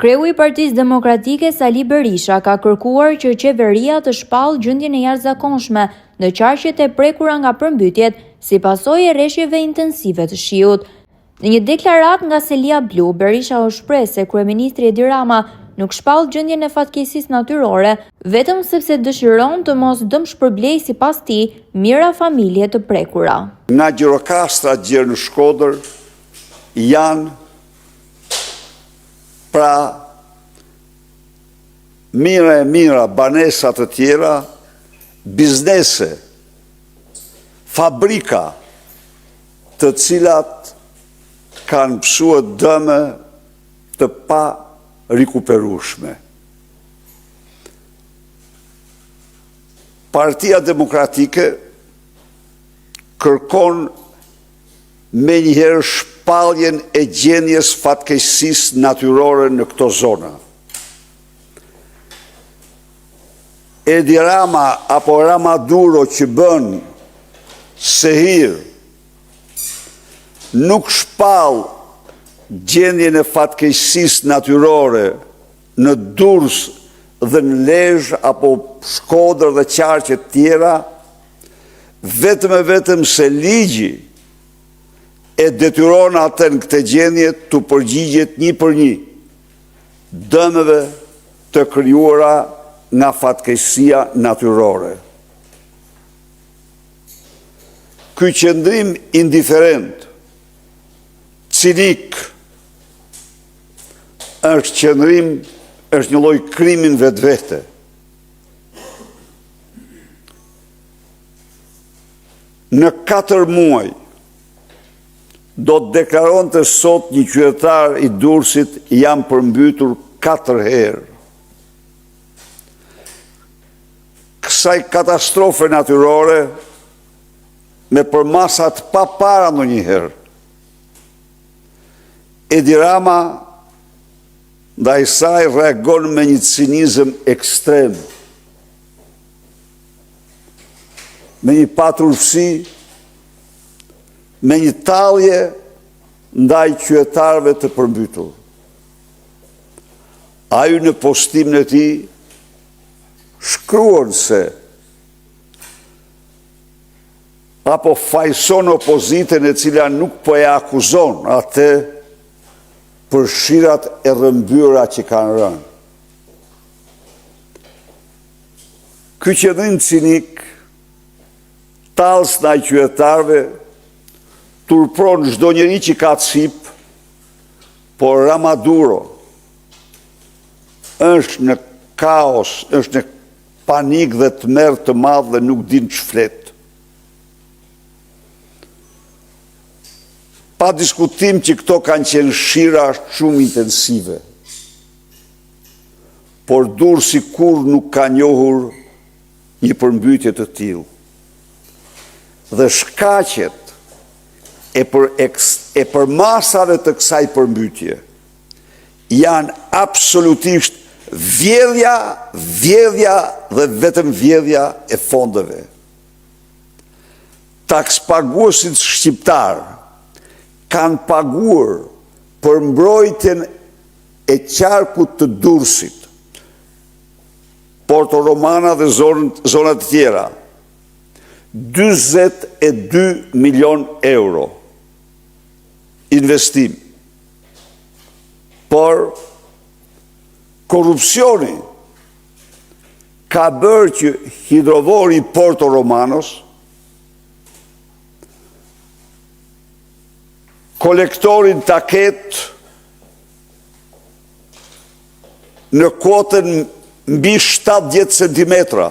Kreu i Partisë Demokratike Sali Berisha ka kërkuar që qeveria të shpallë gjendjen e jashtëzakonshme në qarqet e prekura nga përmbytjet si pasojë e rreshjeve intensive të shiut. Në një deklaratë nga Selia Blu, Berisha u shpreh se kryeministri Edi Rama nuk shpall gjendjen e fatkeqësisë natyrore, vetëm sepse dëshiron të mos dëmshpërblej sipas tij mira familje të prekura. Nga Gjirokastra gjerë në Shkodër janë pra mira banesat të tjera, biznese, fabrika të cilat kanë pësuar dëme të pa rikuperueshme. Partia Demokratike kërkon me njëherë shpalljen e gjendjes fatkeqësisë natyrore në këto zona. Edi Rama apo Ramaduro që bën sehir nuk shpall gjendjen e fatkeqësisë natyrore në Durrës dhe në Lezhë apo Shkodër dhe qarqe të tjera, vetëm se ligji e detyron atë në këtë gjendje të përgjigjet një për një dëmeve të krijuara nga fatkeqësia natyrore. Ky qëndrim indiferent, cinik, është një lloj krimin vetvete. Në 4 muaj do të deklaronte sot një qytetar i Durrësit jam përmbytur 4 herë. Kësaj katastrofe natyrore me përmasat pa para ndonjëherë. Edi Rama ndaj saj reagon me një cinizëm ekstrem, me një paturësi, me një tallje ndaj qytetarëve të përmbytur. Ai në postimin e tij shkruan se apo fajson opozitën e cila nuk po e akuzon atë për shirat e rrëmbyra që kanë rënë. Ky qëndrim cinik, tallës ndaj qytetarëve, turpron çdo njeri që ka cip, por Ramaduro është në kaos, është në panik dhe tmerr të madh dhe nuk din ç'flet. Pa diskutim që këto kanë qenë shira shumë intensive, por Durrësi kur nuk ka njohur një përmbytje të tillë. Dhe shkaqet e përmasave të kësaj përmbytje janë absolutisht vjedhja dhe vetëm vjedhja e fondeve. Takspaguesit shqiptar kanë paguar për mbrojtjen e qarkut të Durrësit, Porto Romana dhe zonat të tjera, 42 milion euro investim. Por korrupsioni ka bërë që hidrovori Porto Romanos kolektorin taket në kuotën mbi 70 centimetra.